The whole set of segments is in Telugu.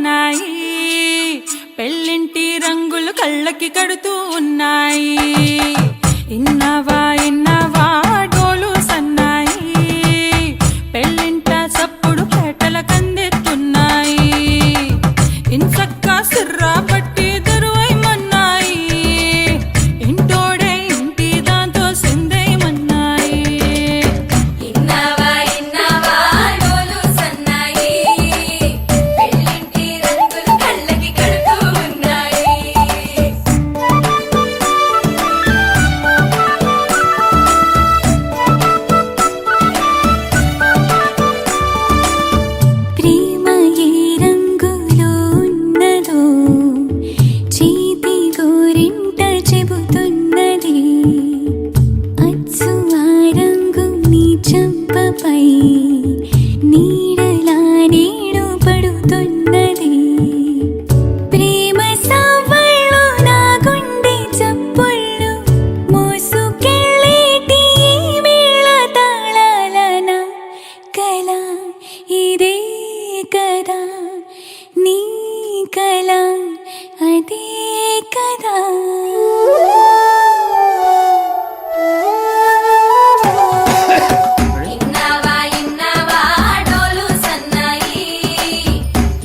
సన్నాయి పెళ్ళింటి రంగులు కళ్ళకి కడుతూ ఉన్నాయి. ఇన్నావా ఇన్నావా డోలు సన్నాయి పెళ్ళింట సప్పుడు పేటల కందెత్తున్నాయి. ఇంచక్కా సిర్రా పట్టి దరువైమన్నాయి ఇంటోడే ఇంటి దాంతో సిందేయమన్నాయి. ఇన్నావా ఇన్నావా డోలు సన్నాయి పెళ్ళింటి రంగులు కళ్ళకి కడుతూ ఉన్నాయి. ప్రేమ ఏ రంగులో ఉన్నదో చేతి గోరింట చెబుతున్నది. అచ్చు ఆ రంగు నీ చెంపపై నీడలా నేడు పడుతున్నది. ప్రేమ సవ్వళ్ళు నా గుండె చప్పుళ్ళు మోసుకెళ్ళేటి ఈ మేళ తాళాలన కల ఇదే కదా నీ కల అదే కదా. ఇన్నావా ఇన్నావా డోలు సన్నాయి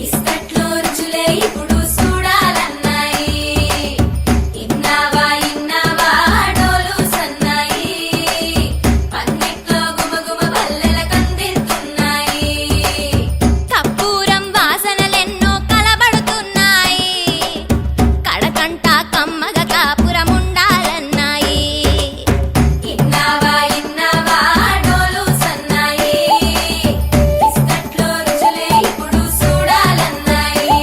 ఇస్తట్లో రుచులే ఇప్పుడు చూడాలన్నాయి. ఇన్నావా ఇన్నావా డోలు సన్నాయి పందిట్లో గుమగుమ పల్లెల కందిస్తున్నాయి. కర్పూరం వాసనలెన్నో కలబడుతున్నాయి. కడకంట కమ్మగ కాపురం ఉండాలన్నాయి. ఇన్నావా ఇన్నావా డోలు సన్నాయి ఇస్తట్లో రుచులే ఇప్పుడు చూడాలన్నాయి.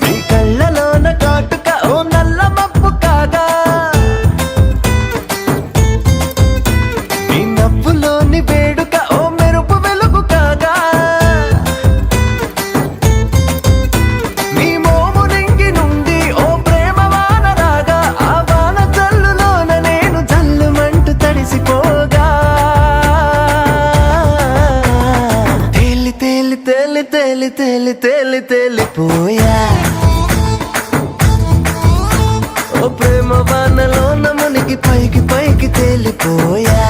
నీ కళ్ళలోన కాటుక ఓ నల్ల మబ్బు కాగా నీ నవ్వులోని వేడుక ఓ మెరుపు వెలుగు కాగా నీ మోము రింగి నుండి ఓ ప్రేమ వాన రాగా ఆ వాన జల్లులోన నేను జల్లుమంటూ తడిసిపోగా తేలి తేలి తేలి తేలి తేలి తేలి తేలిపోయా ఓ ప్రేమ వానలోన మునిగి పైకి పైకి తేలిపోయా.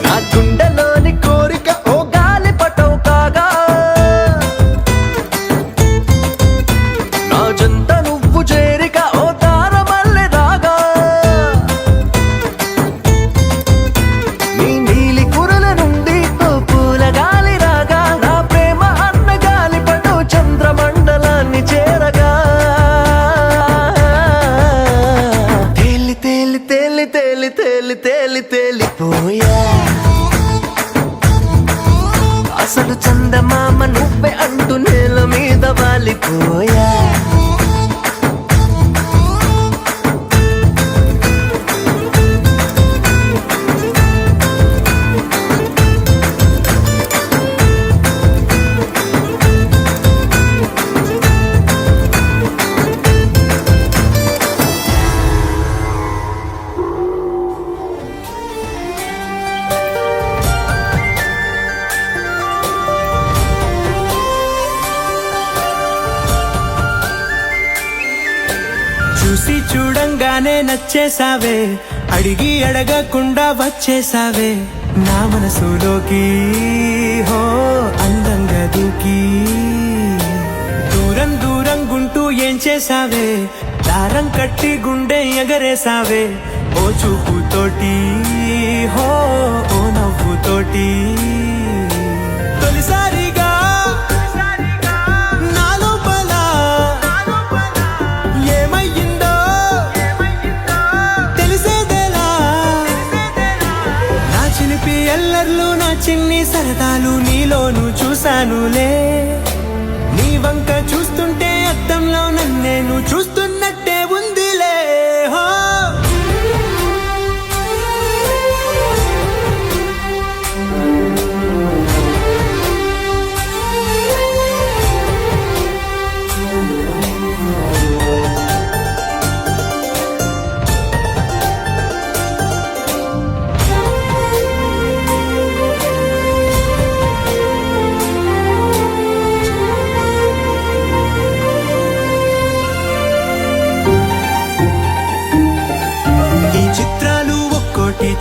నా గుండెలోని కోరిక ఓ గాలి పటం కాగా నా జంట నువ్వు చేరిక ఓ తారమల్లె రాగా నీ నీలి కురల నుండి ఓ పూల గాలి రాగా నా ప్రేమ అన్న గాలి పటం చంద్రమండలాన్ని చేరగా తేలి తేలి తేలి తేలి తేలి తేలి తేలిపోయా. అసలు చందమామ నువ్వే అంటూ నేల మీద వాలిపోయా. చూసి చూడంగానే నచ్చేసావే అడిగి అడగకుండా వచ్చేసావే నా మనసులోకి హో అందంగా దూకి దూరం దూరం గుంటూ ఏం చేసావే దారం కట్టి గుండె ఎగరేసావే ఓ చూపుతోటి హో ఓ నవ్వుతోటి తొలిసారిగా నా లోపల ఏమయ్యిందో తెలిసేదేలా నా చిలిపి ఎల్లర్లు నా చిన్ని సరదాలు నీలోను చూశానులే నీ వంక చూస్తుంటే అద్దంలో నన్నేను చూస్తున్నట్టే ఉందిలే హో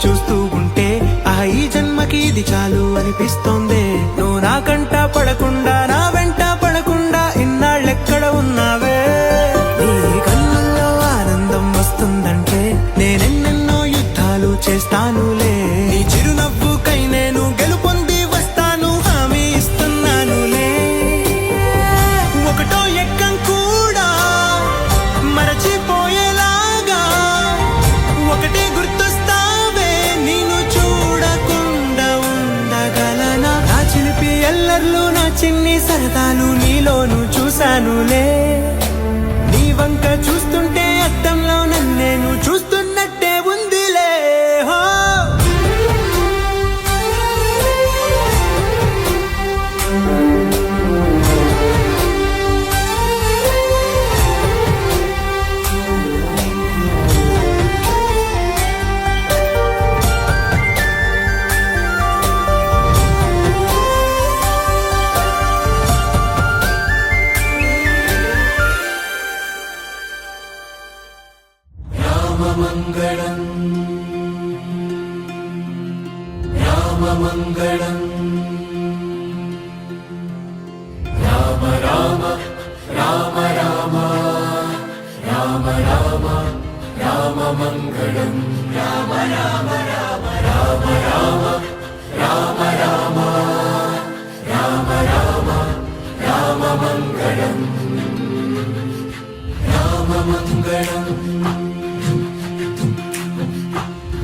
చూస్తూ ఉంటే ఈ జన్మకి ఇది చాలు అనిపిస్తోంది నువ్వు నా కంట పడకుండా నా వెంట పడకుండా ఇన్నాళ్ళెక్కడ ఉన్నావే నీ కళ్ళల్లో ఆనందం వస్తుందంటే నేనెన్నెన్నో యుద్ధాలు చేస్తానులే నీ చిరునవ్వుకై నేను గెలుపొంది వస్తాను హామీ ఇస్తున్నానులే ఒకటో ఎక్కం కూడా మరచిపోయేలాగా ఒకటే గుర్తొస్తా ఎల్లర్లు నా చిన్ని సరదాలు నీలోను చూశానులే నీ వంక చూస్తుంటే అద్దంలో నన్నేను చూస్తున్నట్టే ఉందిలే హో రామమంగళం రామ రామ రామ రామ రామ రామ రామమంగళం రామ రామ రామ రామ రామ రామ రామ రామ రామ రామమంగళం రామమంగళం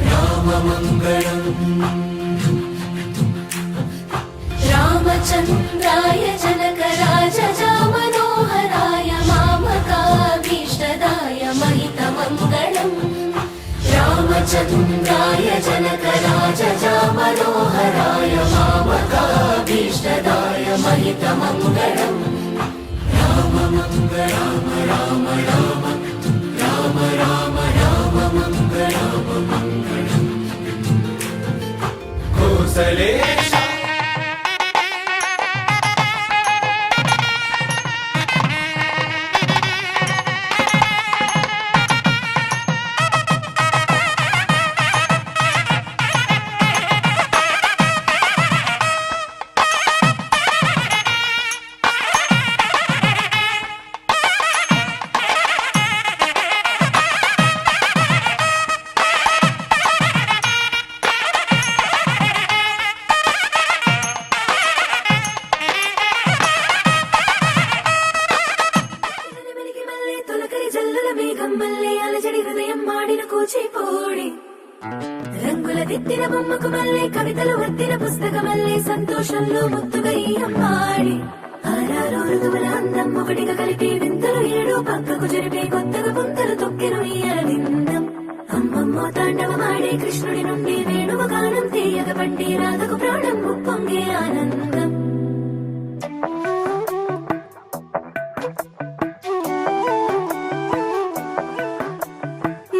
రామమంగళం రామచంద్రాయ జనకరాజా మనోహరాయ మామకాభీష్టదాయ మహితమంగళం రామచంద్రాయ జనకరాజా మనోహరాయ మామకాభీష్టదాయ మహితమంగళం రామమంగళం రామ రామ రామ రామ రామమంగళం కోసలే రంగుల దిద్దిన బొమ్మకు మళ్ళీ కవితలు వద్దిన పుస్తకమల్లే సంతోషంలో ముద్దుగా అమ్మాడి ఆరారు ఋతువుల అందం ఒకటిగా కలిపి వింతలు ఏడు పక్కకు జరిపే కొత్తగా పుంతలు తొక్కెను ఇయ్యాల విందం అమ్మమ్మో తాండవమాడే కృష్ణుడి నుండి వేణువు గానం తీయగ పండి రాధకు ప్రాణం ఉప్పొంగే ఆనందం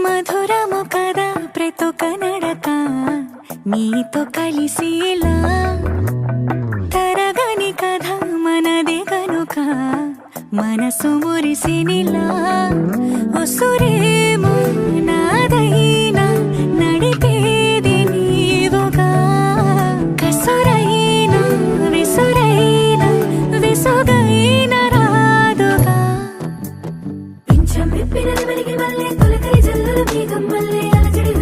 మధురము కదా ప్రతొక నడక నీతో కలిసేలా తరగని కథ మనదే కనుక మనసు మురిసినిలా ఉసురేమో నాదైనా నడిపేది నీవుగా కసురైనా విసురైనా విసుగైన రాదుగా పింఛం విప్పిన మలిగి మల్లె తొలకరి జల్లుల మేఘం మల్లె అలజడి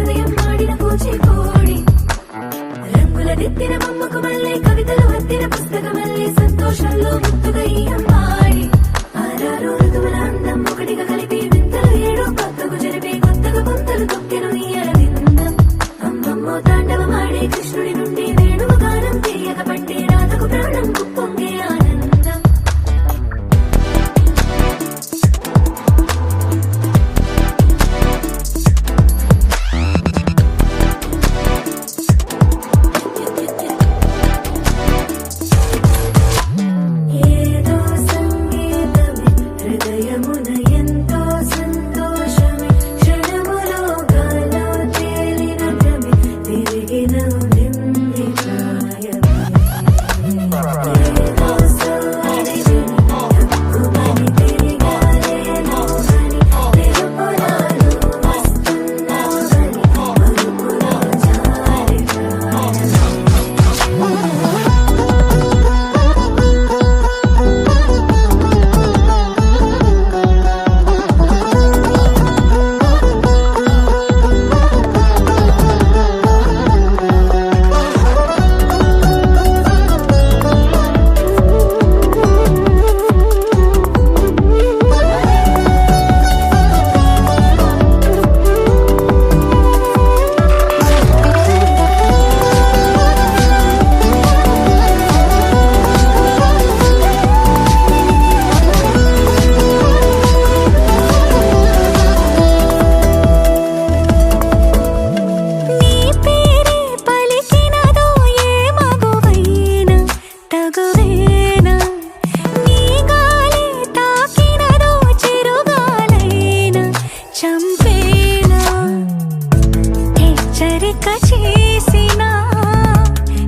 లెక్క చేసినా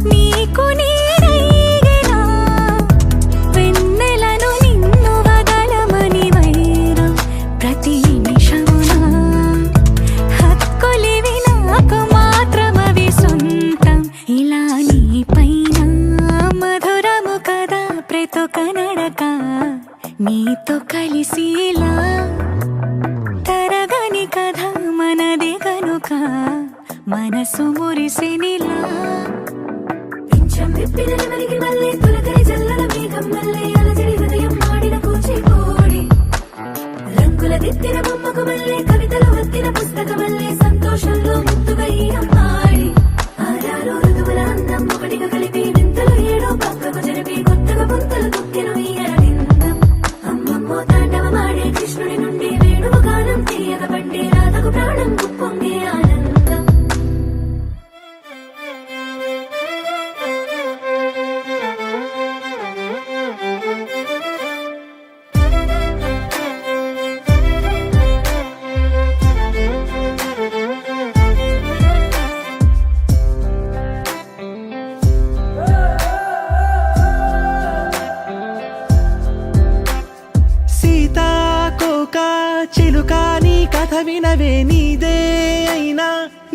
నీకు నేనైనా వెన్నెలను నిన్ను వదలమని వైరా ప్రతి నిమిషమున హక్కులివి నాకు మాత్రమవి సొంతం ఇలా నీ పైన మధురము కదా ప్రతొక నడక నీతో కలిసిలా తరగని కథ మనది కనుక మనసు మురిసినిలా పింఛం విప్పిన నెమలికి మళ్ళీ తొలకరి జల్లల మేఘం మళ్ళీ అలజడి హృదయం ఆడిన కూచిపూడి రంగుల దిద్దిన బొమ్మకు మళ్ళీ కవితలు వత్తిన పుస్తకం మళ్ళీ సంతోషంలో ముద్దుగా ఈ అమ్మాడి ఆరారు ఋతువుల అందం ఒకటిగా కలిపి వింతలు ఏడో పక్కకు జరిపి కొత్తగా పుంతలు తొక్కెను ఈ అరవిందం అమ్మమ్మో తాండవమాడే కృష్ణుడి నుండి వేణువు గానం తీయగ పండి రాధకు ప్రాణం పొంగే ఆనందం సీతాకోక చిలుక నీ కథ వినవే నీదే అయినా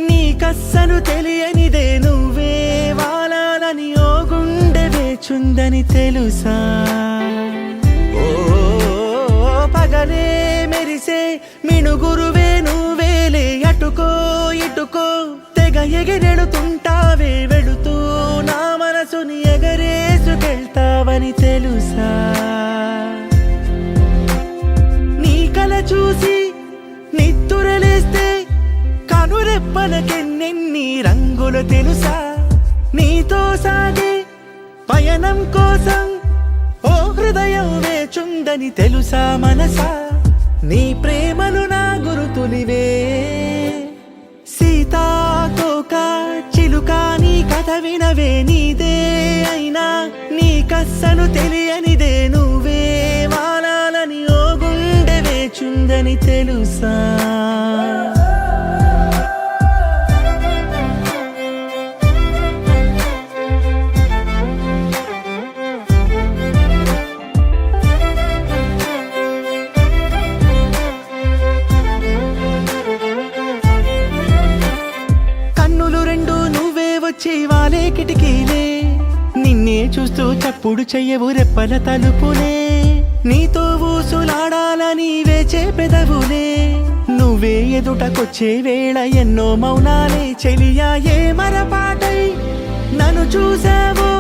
నీకస్సలు తెలియనిదే నువ్వే వాలాలని ఓ గుండె వేచుందని తెలుసా ఓ పగలే మెరిసే మిణుగురువే నువ్వేలే అటుకో ఇటుకో తెగ ఎగిరెడుతుంటావే వెళుతూ నా మనసుని ఎగరేసుకెళ్తావని తెలుసా నీ కల చూసి నిద్దురలేస్తే కనురెప్పలకెన్నెన్ని రంగులు తెలుసా నీతో సాగే పయనం కోసం ఓ హృదయం వేచుందని తెలుసా మనసా నీ ప్రేమలు నా గురుతులివే సీతాకోక చిలుక నీ కథ వినవే నీదే అయినా నీకస్సలు తెలియనిదే నువ్వే వాలాలని ఓ గుండె వేచుందని తెలుసా కన్నులు రెండు నువ్వే వచ్చి వాలే కిటికీలే నిన్నే చూస్తూ చప్పుడు చెయ్యవు రెప్పల తలుపులే నీతో ఊసులాడాలని వేచే పెదవులే నువ్వే ఎదుటకొచ్చే వేళ ఎన్నో మౌనాలే చెలియా ఏ మరపాటై నన్ను చూసావో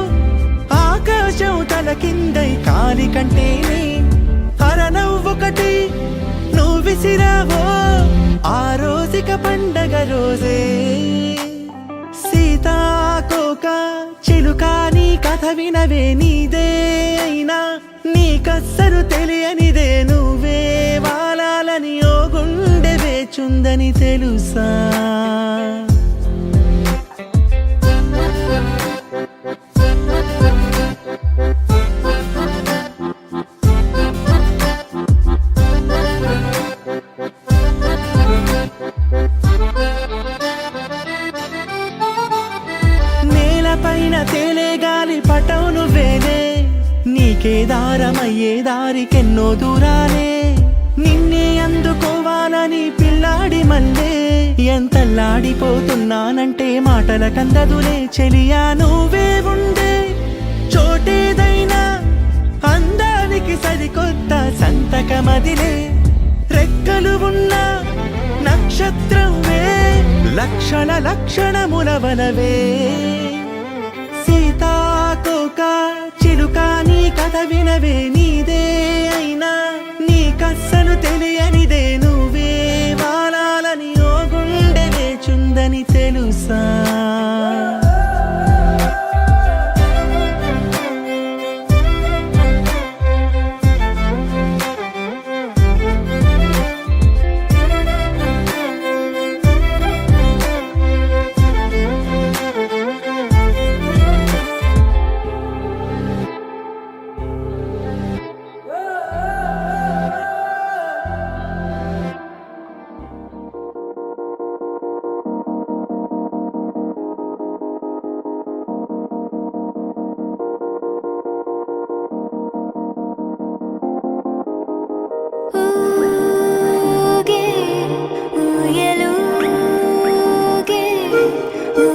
ఆకాశం తల కిందై కాలి కంటేనే అరనవ్వొకటి నువ్వు విసిరావో ఆ రోజుక పండగ రోజే సీతాకోక చిలుక నీ కథ వినవే నీదే అయినా నీకస్సలు తెలియనిదే నువ్వే వాలాలని ఓ గుండె వేచుందని తెలుసా నేలపైన తేలే గాలి పటం నువ్వేలే నీకే దారమయ్యే దారికెన్నో దూరాలే నిన్నే అందుకోవాలని పిల్లాడి మల్లే ఎంతల్లాడిపోతున్నానంటే మాటల కందదులే చెలియా నువ్వే ఉండే చోటేదైనా అందానికి సరికొత్త సంతకమదిలే రెక్కలు ఉన్న నక్షత్రమే లక్షణ లక్షణములవనవే సీతాకోక చిలుక నీ కథ వినవే నీదే అయినా నీకస్సలు తెలియనిదే నువ్వే వాలాలని ఓ గుండె వేచుందని తెలుసా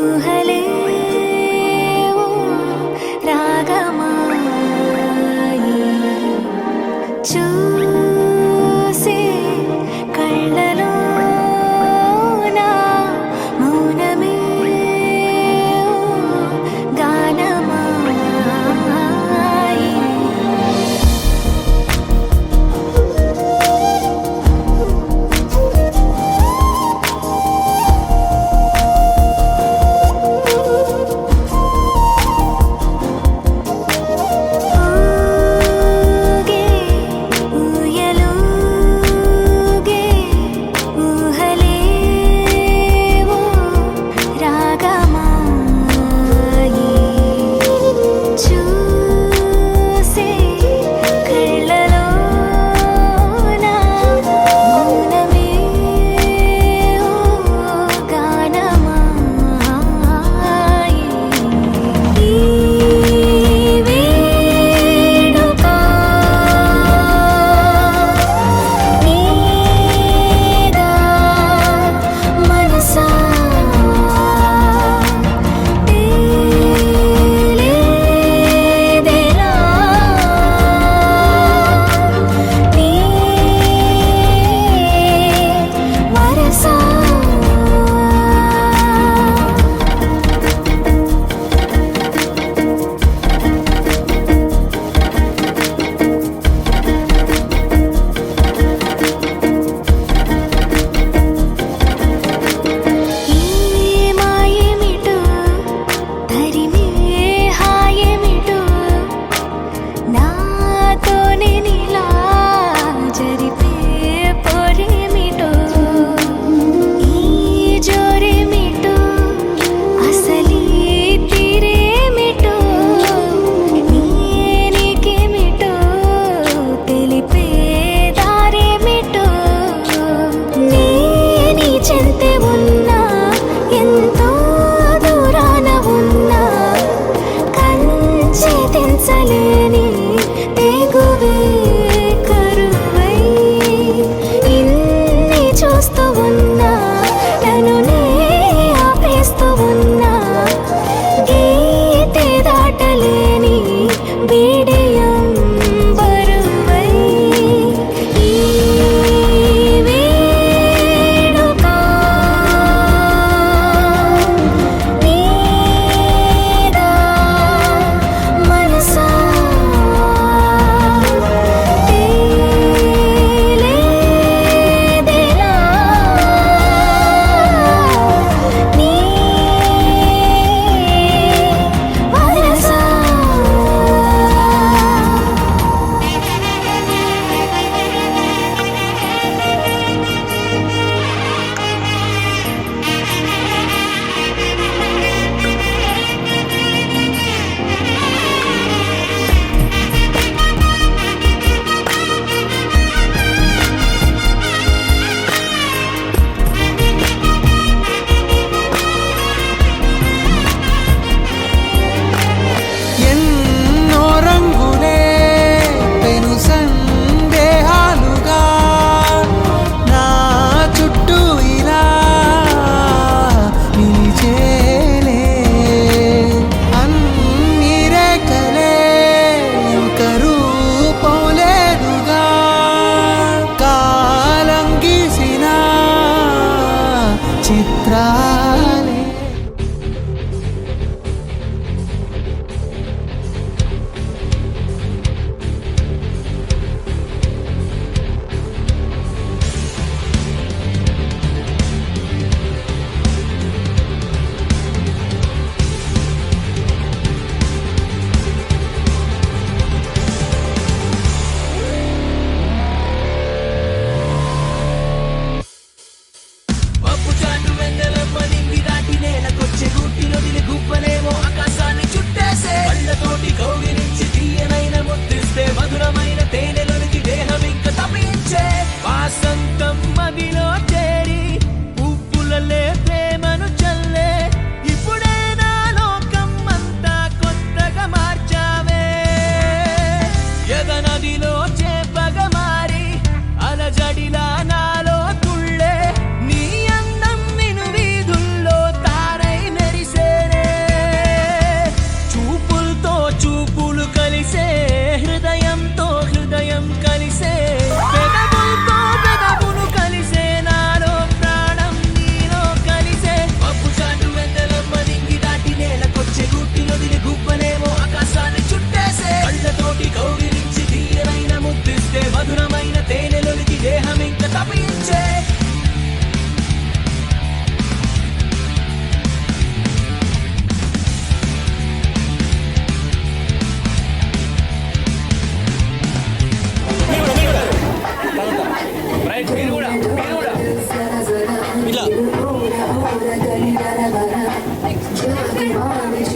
ఊహలే ఓ రాగమాయి చూసే కళ్ళలో నా మౌనమే ఓ గానమాయి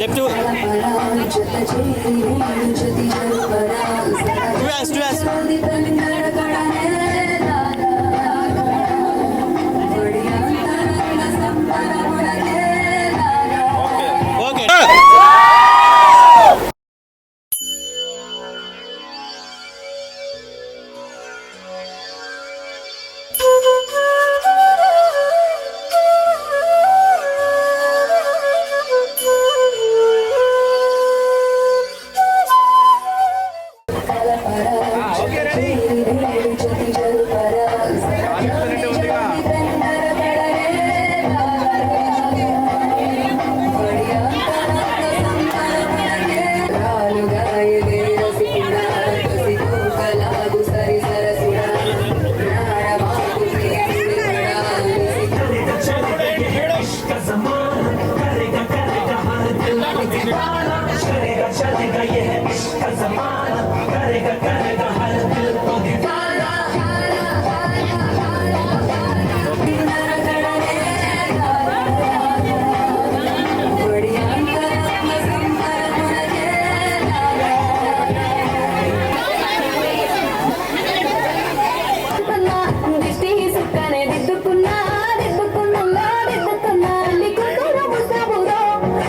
Step 2. Two hands. Okay.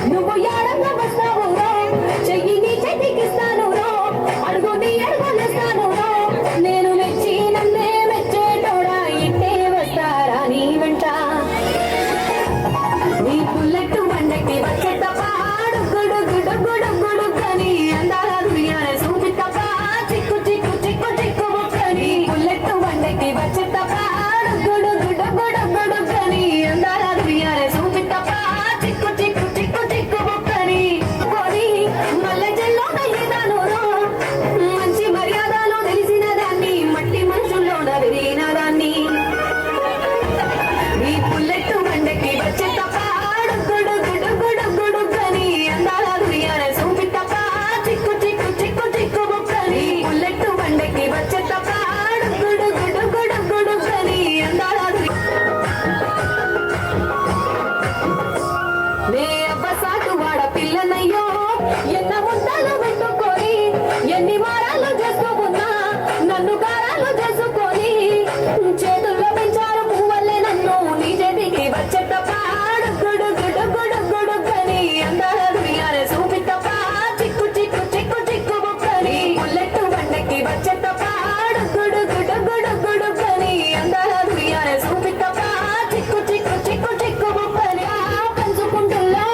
నువ్వు యాడంగా వస్తావు చెయ్యి నీ చేతికిస్తాను అడుగులేస్తాను నేను మెచ్చి నన్నే మెచ్చేటోడా ఇట్టే వస్తారా నీ వెంట నీ పుల్లట్టు బండకి వచ్చే తప్ప గుడు గుడు గుడు గుడు కని అందాల దునియానే చూపి తప్ప చిక్కు చిక్కు చిక్కు చిక్కు ముక్కని పుల్లట్టు బండకి వచ్చే తప్ప గుడు గుడు గుడు గుడు కని అందాల దునియానే చూపి తప్ప చిక్కు చిక్కు చిక్కు చిక్కు ముక్కని పోనీ మల్లె జల్లో నయ్యేదాను మంచి మర్యాదలో తెలిసిన దాన్ని మట్టి మనుషుల్లో విరిగిన దాన్ని నీ పుల్లెట్టు బండకి వచ్చే తప్ప గుడు గుడు గుడు గుడు కని అందాల దునియానే చూపి తప్ప చిక్కు చిక్కు చిక్కు చిక్కు ముక్కని పుల్లెట్టు బండకి వచ్చే తప్ప గుడు గుడు గుడు గుడు కని అందాల నే అబ్బసాటు వాడ పిల్లనయ్యో ఎన్న ముద్దలు పెట్టుకొని ఎన్ని వారాలు చేసుకోకున్నా నన్ను గారాలు చేసుకొని చేతుల్లో పెంచారు పువ్వల్లే నన్ను నీ చేతికి వచ్చే తప్ప గుడు గుడు గుడు గుడు కని అందాల దునియానే చూపి తప్ప చిక్కు చిక్కు చిక్కు చిక్కు ముక్కని పుల్లెట్టు బండకి వచ్చే తప్ప గుడు గుడు గుడు గుడు కని అందాల దునియానే చూపి తప్ప చిక్కు చిక్కు చిక్కు చిక్కు ముక్కని పంచుకుంటున్నా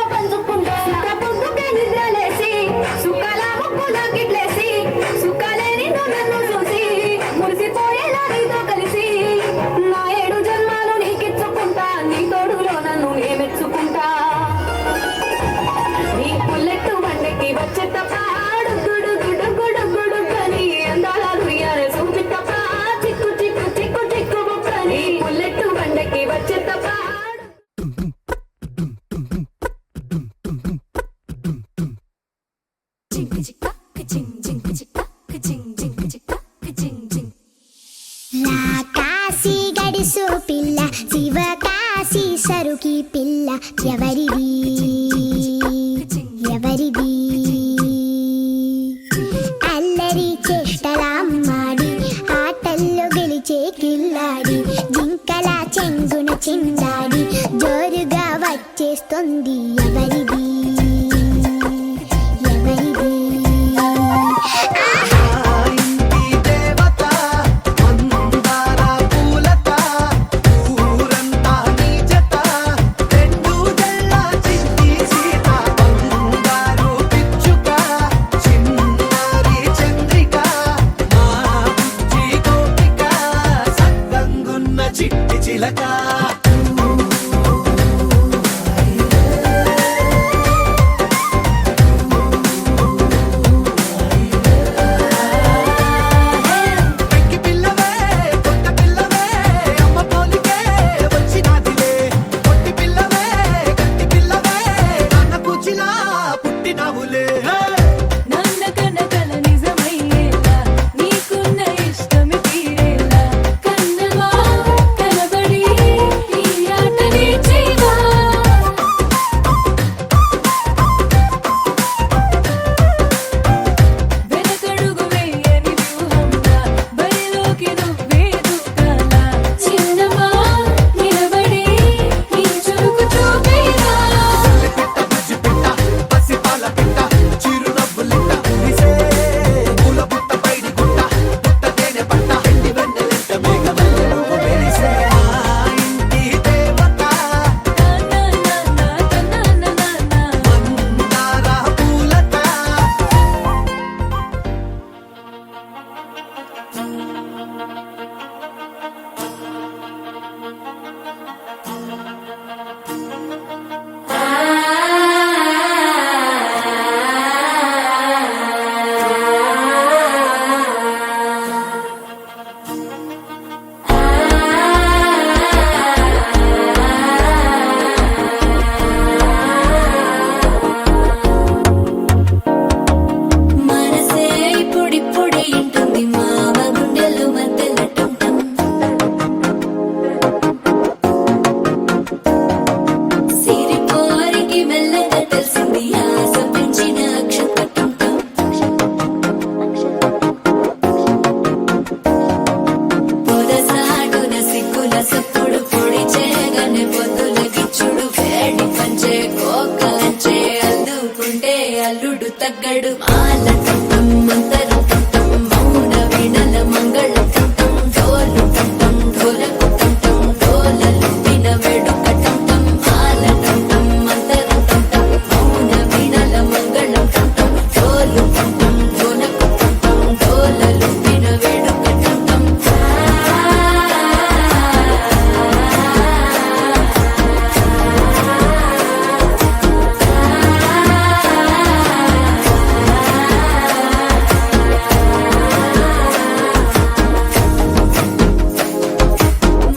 కంచే అందుకుంటే అల్లుడు తగ్గడు మాల టం మంతరం టం మౌన వీణల మంగళం టం డోలు టం ఢోలకు టం డోలలు విన వేడుక టం మాల టం మంతరం టం మౌన వీణల మంగళం టం డోలు టం ఢోలకు టం డోలలు విన వేడుక టం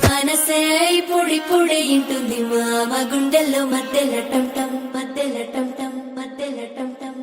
మనసే పొడి పొడి ఇంటుంది మామ గుండెల్లో మధ్యల టం టం మధ్యల టం టం మధ్యల టం టం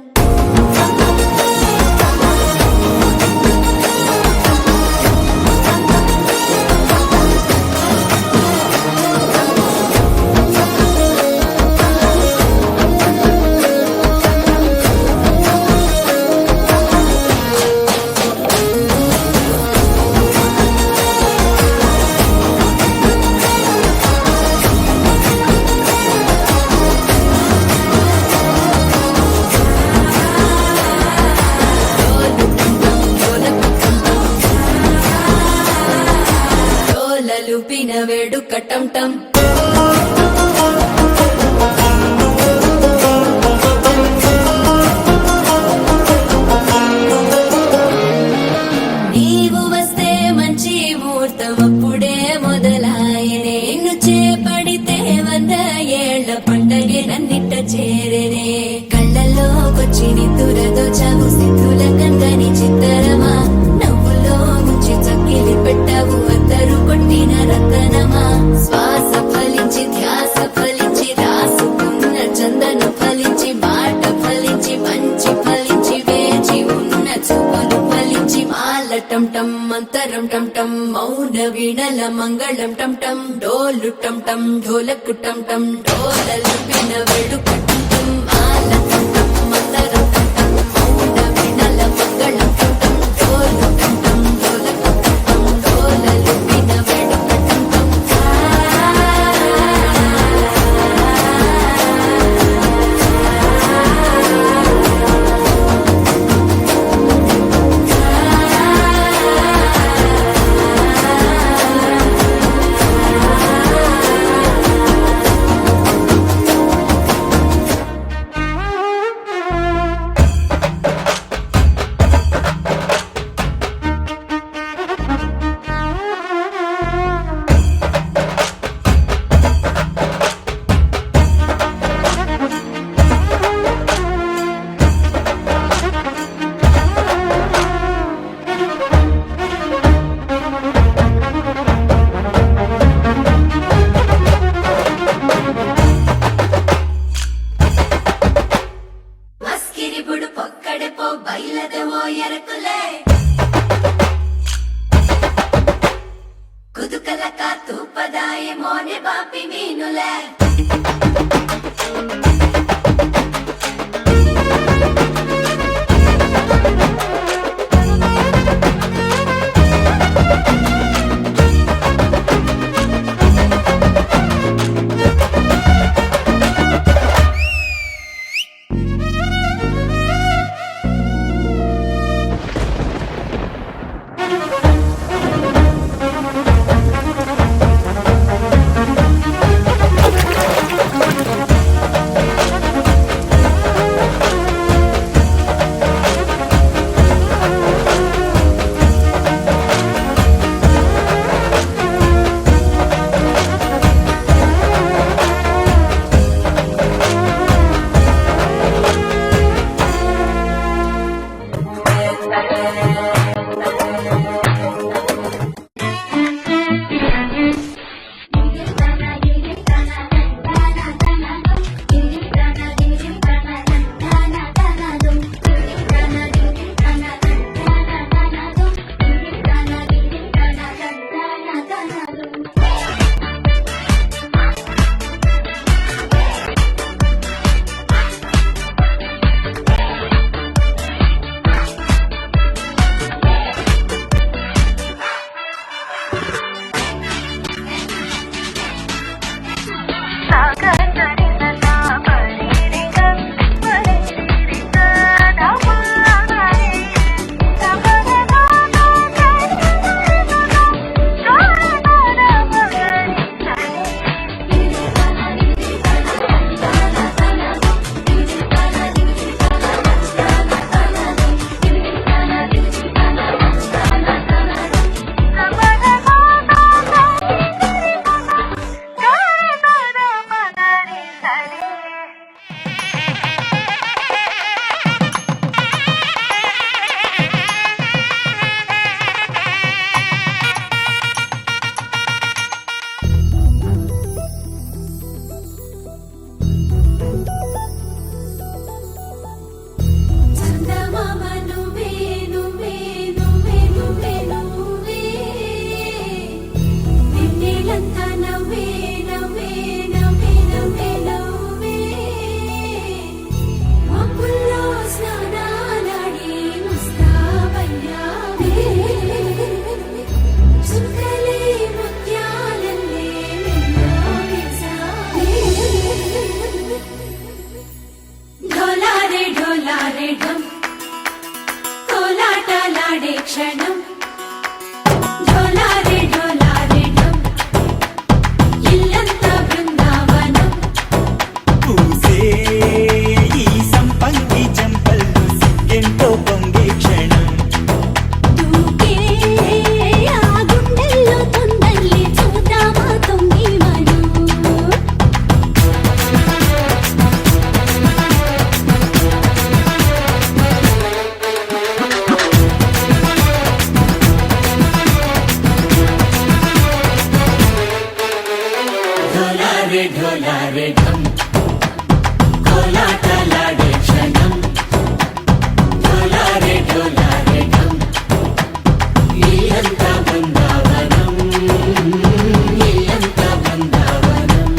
డోలలు పిన వేడుక టం టం నీవు వస్తే మంచి ముహూర్తం అప్పుడే మొదలాయనే నిన్ను చేపడితే 100 ఏళ్ల పండగే నన్నిట్ట చేరనే కళ్ళలోకొచ్చి నిద్దురదోచావు సిద్ధుల కందని చిత్తరమా నవ్వులో ముంచి చక్కిలి పెట్టావు అద్దరు కొట్టిన రతనమా శ్వాస ఫలించి ధ్యాస ఫలించి రాసుకున్న చందన ఫలించి మాట ఫలించి మంచి ఫలించి వేచి ఉన్న చూపులు ఫలించి మాల టం టం మంతరం టం టం మౌన వీణల మంగళం టం టం డోలు టం టం ఢోలకు టం టం డోలలు విన వేడుక టం టం మాల టం టం మంతరం టం టం మౌన వీణల మంగళం టం టం డోలు టం టం ఢోలకు టం టం డోలలు విన వేడుక టం టం మస్కిరిబుడు పొక్కడెపో బయలదవో ఎరకులే కుదుకలక తూపదాయి మోనె బాపి మీనులే ఢోలారే ఢం కోలాటలాడే క్షణం ఢోలారే ఢోలారే ఢం ఇల్లంతా బృందావనం పూసే ఈ సంపంగి చెంపల్లో సిగ్గెంతో పొంగే క్షణం దూకే ఆ గుండెల్లో తొందల్లి చూద్దామా తొంగి మనం ఢోలారే ఢోలారే ఢం కోలాటలాడే క్షణం ఢోలారే ఢోలారే ఢం ఇల్లంతా బృందావనం ఇల్లంతా బృందావనం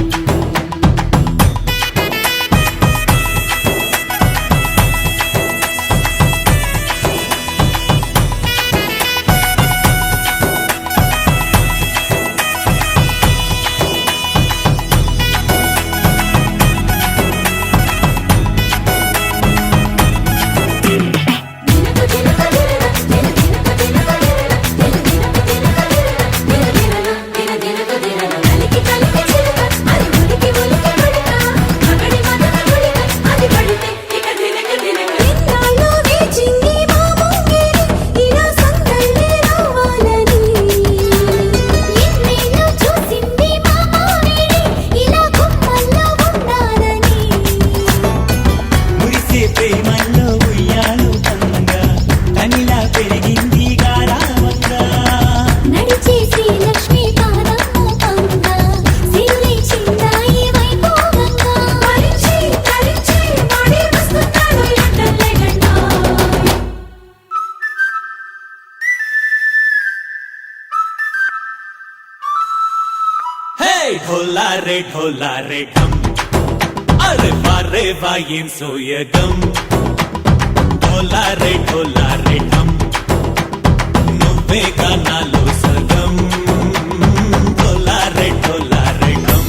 దినకు దినక దినక దిన దినకు దినక కలికి కలికి చిలక అది ఉలికి ఉలికి పడక మగడి మదన గుడిక అది పడితే ఇక దినక దినక ఇన్నాళ్ళు వేచింది మా ముంగిరి ఇలా సందళ్ళే రావాలని ఎన్నేళ్ళు చూసింది మా మామిడి ఇలా గుమ్మల్లో ఉండాలని మురిసే ప్రేమల్లో ఉయ్యాలు పంగా కనిలా పెరిగింది గారావంగా నడిచే శ్రీలక్ష్మి పాదము పంగ సిల్లి చిందాయి వైభోగంగా పరిచి తరిచి మడి వస్తున్నాడు ఎండలే గండా హే ఢోలారే ఢోలారే ఢం అరే వారే వాయేం సోయగం ఢోలారే ఢోలారే ఢం నువ్వే గానాలో సగం ఢోలారే ఢోలారే ఢం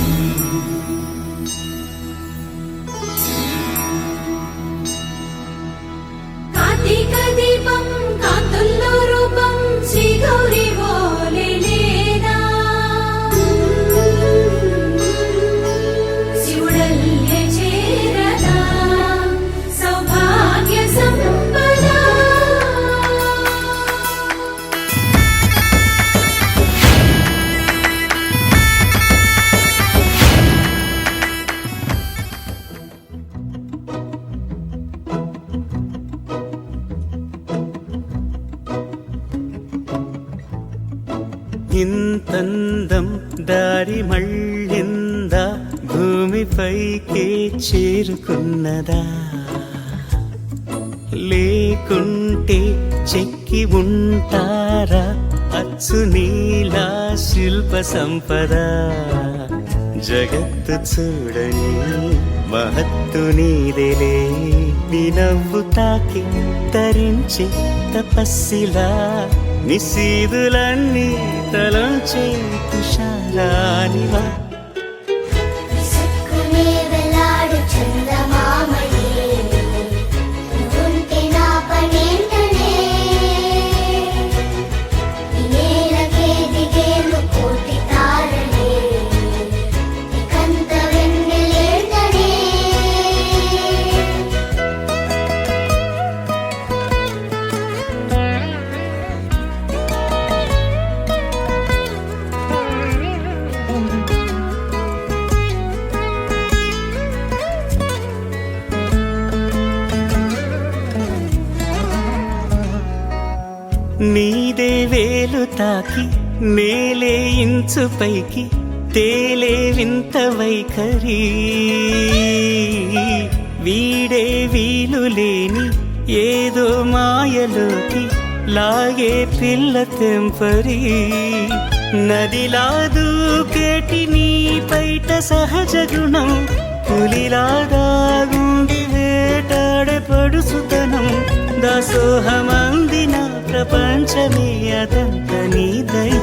కార్తీక దీపం కాంతుల్లో రూపం శ్రీ గౌరీ ఓలే లేదా శివుడల్లే చేరదా సౌభాగ్య సంపద ఇంతందం దారి మళ్ళిందా భూమిపైకే చేరుకున్నదా లేకుంటే చెక్కి ఉంటారా అచ్చు నీలా శిల్ప సంపద జగత్తు చూడని మహత్తు నీదేలే నీ నవ్వు తాకి తరించి తపస్సిలా నిశీదులన్నీ తలంచే తుషారానివా విసుక్కునే వెలాడు చందమామయే నువ్వుంటే నా పనేంటనే ఈ నేలకే దిగేలు కోటి తారలే ఇకంత వెన్నెలేంటనే నీదే వేలు తాకి నేలే ఇంచు పైకి తేలే వింత వైఖరి వీడే వీలు లేని ఏదో మాయలోకి లాగే పిల్ల తెంపరి నదిలా దూకేటి నీ పైట సహజ గుణం పులిలాగా గుండి వేటాడే పడుసుతనం దాసోహమందిన ప్రపంచమే అదంత నీ దయ